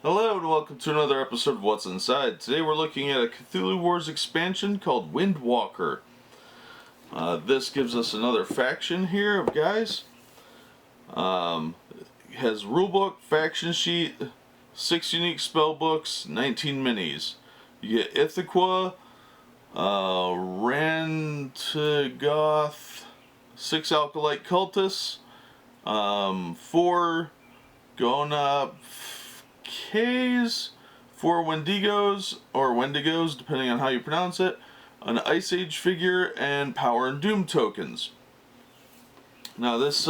Hello and welcome to another episode of What's Inside. Today we're looking at a Cthulhu Wars expansion called Windwalker. This gives us another faction here of guys. It has rulebook, faction sheet, 6 unique spell books, 19 minis. You get Ithaca, Rantagoth, 6 Alkalite Cultists, 4 Gona K's, 4 Wendigos, or Wendigos, depending on how you pronounce it, an Ice Age figure, and Power and Doom tokens. Now this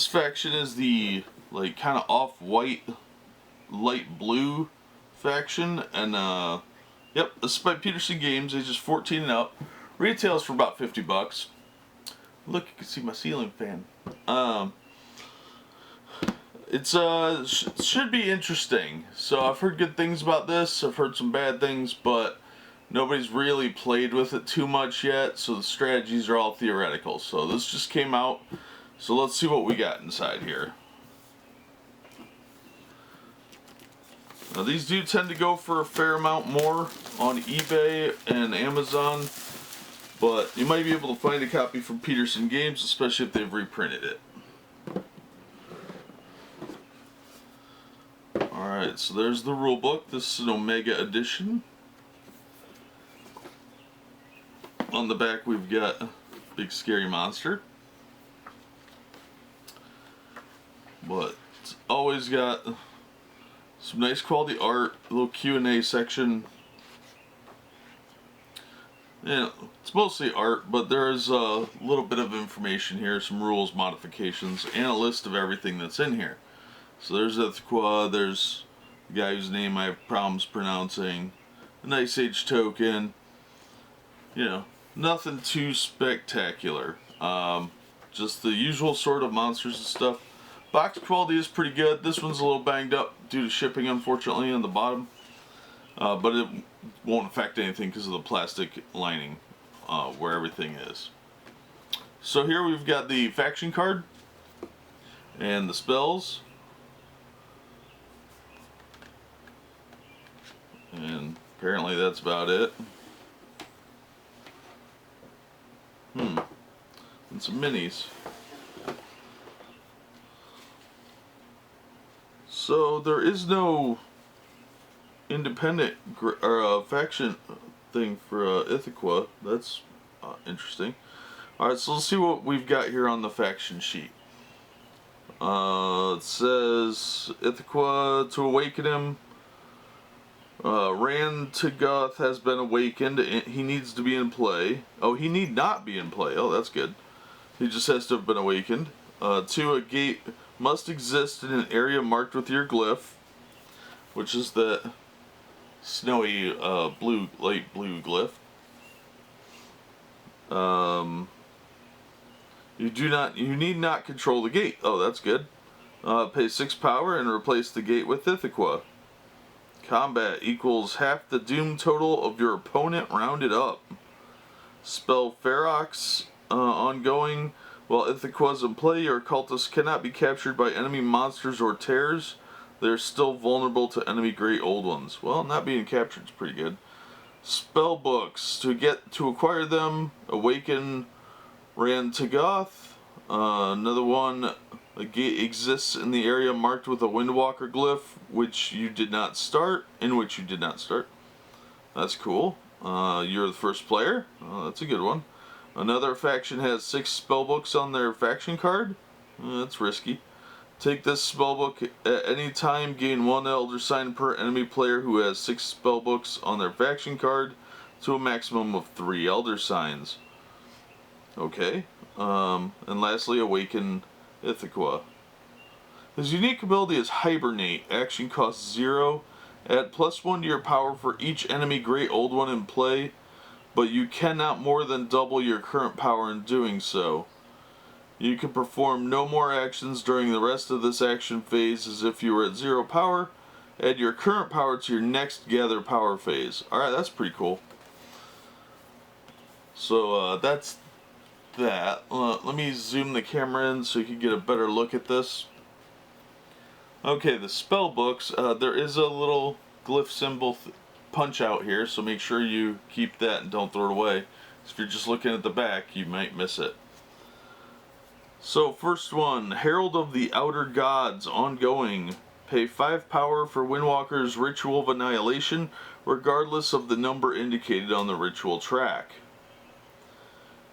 faction is the kind of off-white, light blue faction, and yep, this is by Petersen Games, ages 14 and up. Retails for about $50. Look, you can see my ceiling fan. It's should be interesting. So I've heard good things about this. I've heard some bad things, but nobody's really played with it too much yet. So the strategies are all theoretical. So this just came out. So let's see what we got inside here. Now these do tend to go for a fair amount more on eBay and Amazon, but you might be able to find a copy from Petersen Games, especially if they've reprinted it. Alright, so there's the rulebook. This is an Omega edition. On the back we've got a big scary monster. But it's always got some nice quality art, a little Q&A section. Yeah, it's mostly art, but there's a little bit of information here, some rules, modifications, and a list of everything that's in here. So there's Ithaca, there's the guy whose name I have problems pronouncing, an Ice Age token, you know, nothing too spectacular. Just the usual sort of monsters and stuff. Box quality is pretty good. This one's a little banged up due to shipping, unfortunately, on the bottom. But it won't affect anything because of the plastic lining where everything is. So here we've got the faction card and the spells. And apparently that's about it. And some minis. So there is no independent faction thing for Ithaca. That's interesting. Alright, so let's see what we've got here on the faction sheet. It says Ithaca to awaken him. Rantagoth has been awakened. He needs to be in play. Oh, he need not be in play. Oh, that's good. He just has to have been awakened. 2, a gate must exist in an area marked with your glyph, which is the snowy blue, light blue glyph. You need not control the gate. Oh, that's good. Pay 6 power and replace the gate with Ithaca. Combat equals half the doom total of your opponent rounded up. Spell Ferox ongoing. While Ithaca is in play, your cultists cannot be captured by enemy monsters or tears. They are still vulnerable to enemy great old ones. Well, not being captured is pretty good. Spell books. To acquire them, awaken Rantagoth. Another one. A gate exists in the area marked with a Windwalker glyph, which you did not start. That's cool. You're the first player. Oh, that's a good one. Another faction has 6 spellbooks on their faction card. That's risky. Take this spellbook at any time. Gain 1 Elder Sign per enemy player who has 6 spellbooks on their faction card to a maximum of 3 Elder Signs. Okay. And lastly, awaken Ithaca. His unique ability is Hibernate. Action costs 0. Add +1 to your power for each enemy Great Old One in play, but you cannot more than double your current power in doing so. You can perform no more actions during the rest of this action phase as if you were at 0 power. Add your current power to your next gather power phase. Alright, that's pretty cool. So that's that. Let me zoom the camera in so you can get a better look at this. Okay, the spell books, there is a little glyph symbol punch out here, so make sure you keep that and don't throw it away. If you're just looking at the back, you might miss it. So first one, Herald of the Outer Gods, ongoing. Pay 5 power for Windwalker's Ritual of Annihilation, regardless of the number indicated on the ritual track.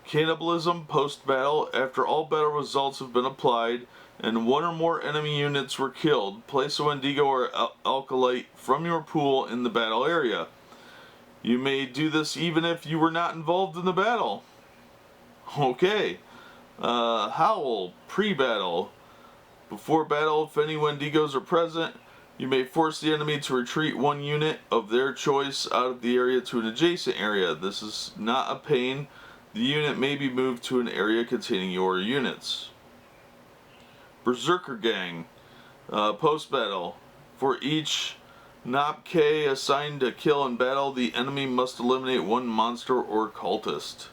Cannibalism, post-battle, after all battle results have been applied, and one or more enemy units were killed, place a Wendigo or Alkalite from your pool in the battle area. You may do this even if you were not involved in the battle. Okay. Howl, pre-battle. Before battle, if any Wendigos are present, you may force the enemy to retreat one unit of their choice out of the area to an adjacent area. This is not a pain. The unit may be moved to an area containing your units. Berserker Gang. Post-battle. For each Knapke assigned to kill in battle, the enemy must eliminate one monster or cultist.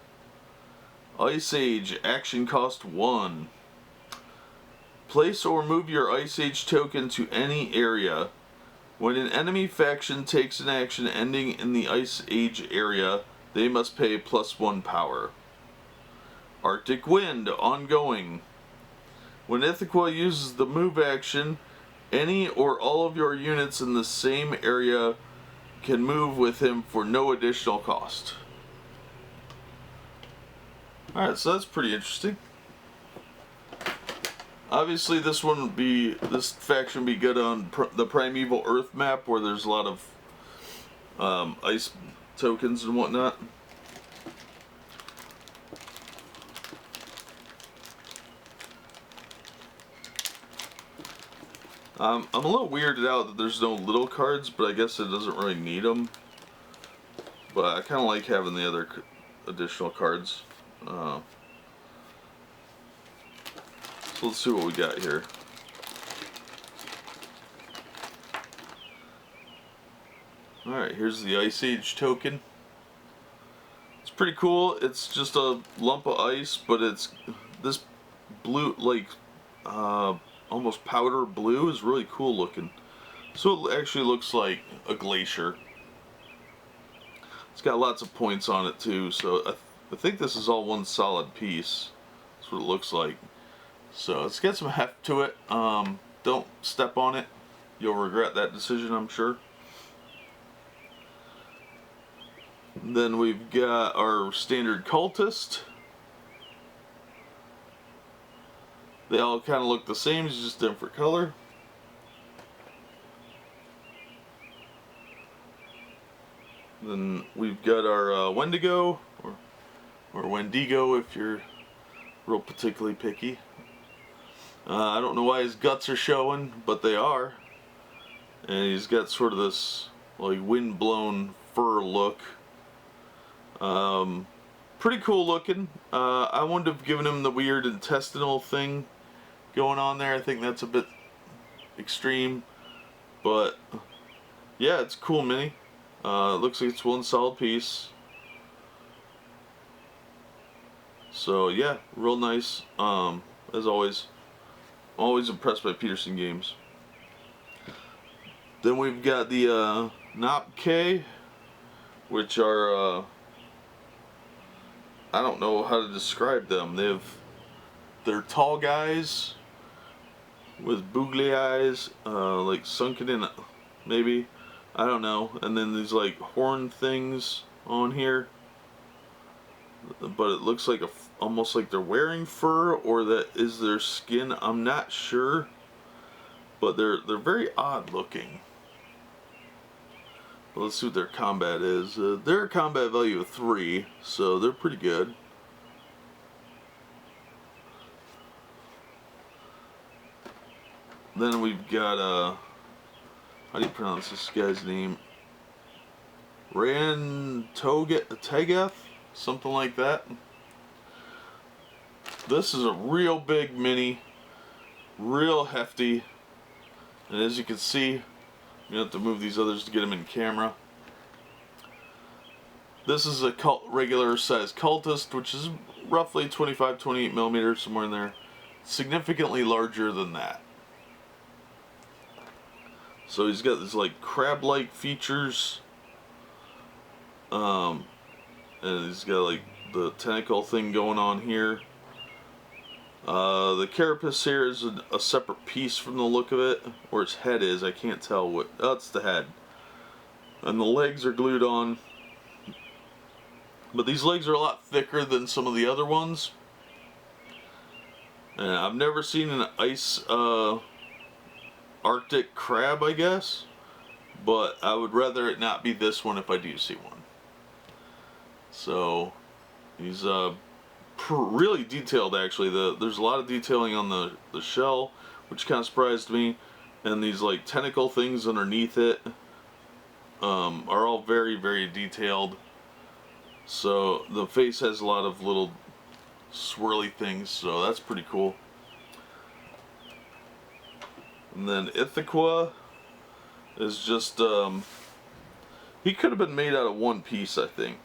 Ice Age. Action cost 1. Place or move your Ice Age token to any area. When an enemy faction takes an action ending in the Ice Age area, they must pay +1 power. Arctic Wind. Ongoing. When Ithaca uses the move action, any or all of your units in the same area can move with him for no additional cost. Alright, so that's pretty interesting. Obviously this faction would be good on the Primeval Earth map where there's a lot of ice tokens and whatnot. I'm a little weirded out that there's no little cards, but I guess it doesn't really need them. But I kind of like having the other additional cards. So let's see what we got here. Alright, here's the Ice Age token. It's pretty cool. It's just a lump of ice, but it's this blue, like almost powder blue, is really cool looking. So it actually looks like a glacier. It's got lots of points on it too, so I think this is all one solid piece. That's what it looks like. So it's got some heft to it. Don't step on it. You'll regret that decision, I'm sure. Then we've got our standard cultist. They all kind of look the same, it's just different color. Then we've got our Wendigo, or Wendigo if you're real particularly picky. I don't know why his guts are showing, but they are. And he's got sort of this like wind-blown fur look. Pretty cool looking. I wouldn't have given him the weird intestinal thing going on there. I think that's a bit extreme, but yeah, it's a cool mini. It looks like it's one solid piece. So yeah, real nice. As always, always impressed by Petersen Games. Then we've got the Knapke, which are I don't know how to describe them. They're tall guys with boogly eyes, like sunken in, maybe, I don't know. And then these like horn things on here, but it looks like almost like they're wearing fur, or that is their skin. I'm not sure, but they're very odd looking. Well, let's see what their combat is. They're a combat value of 3, so they're pretty good. Then we've got how do you pronounce this guy's name? Tegeth, something like that. This is a real big mini, real hefty, and as you can see, you have to move these others to get them in camera. This is a regular size cultist, which is roughly 25-28 millimeters, somewhere in there. Significantly larger than that. So he's got this like crab-like features. And he's got like the tentacle thing going on here. The carapace here is a separate piece from the look of it. Where its head is, I can't tell what. Oh, it's the head. And the legs are glued on. But these legs are a lot thicker than some of the other ones. And I've never seen an ice Arctic crab, I guess. But I would rather it not be this one if I do see one. So he's really detailed, actually. There's a lot of detailing on the shell, which kind of surprised me. And these like tentacle things underneath it are all very, very detailed. So the face has a lot of little swirly things, so that's pretty cool. And then Ithaca is just he could have been made out of one piece, I think.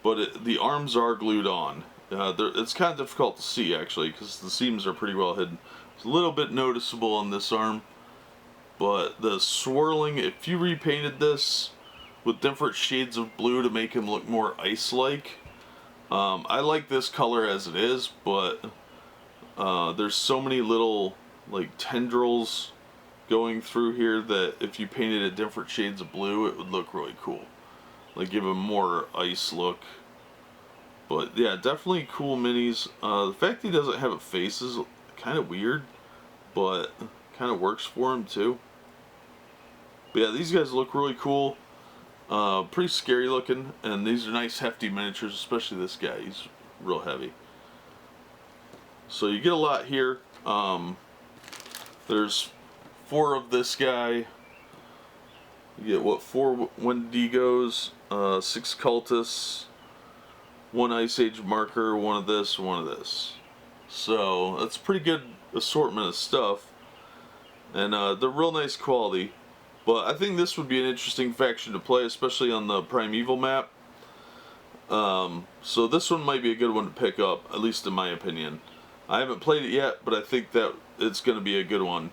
But the arms are glued on. It's kind of difficult to see, actually, because the seams are pretty well hidden. It's a little bit noticeable on this arm. But the swirling, if you repainted this with different shades of blue to make him look more ice-like, I like this color as it is, but there's so many little like tendrils going through here that if you painted it different shades of blue, it would look really cool. Like give him more ice look. But yeah, definitely cool minis. The fact he doesn't have a face is kind of weird, but kind of works for him too. But yeah, these guys look really cool. Pretty scary looking, and these are nice hefty miniatures, especially this guy. He's real heavy. So you get a lot here. There's 4 of this guy. You get what, 4 Wendigos, 6 Cultists, 1 Ice Age marker, 1 of this, 1 of this. So that's a pretty good assortment of stuff, and they're real nice quality. But I think this would be an interesting faction to play, especially on the Primeval map. So this one might be a good one to pick up, at least in my opinion. I haven't played it yet, but I think that it's going to be a good one.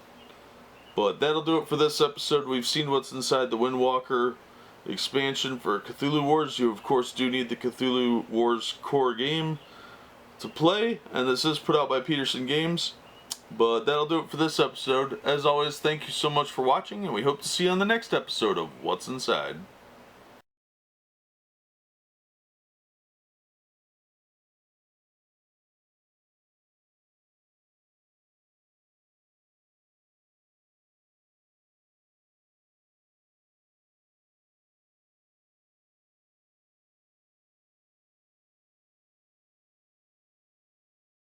But that'll do it for this episode. We've seen what's inside the Windwalker expansion for Cthulhu Wars. You, of course, do need the Cthulhu Wars core game to play, and this is put out by Petersen Games. But that'll do it for this episode. As always, thank you so much for watching, and we hope to see you on the next episode of What's Inside.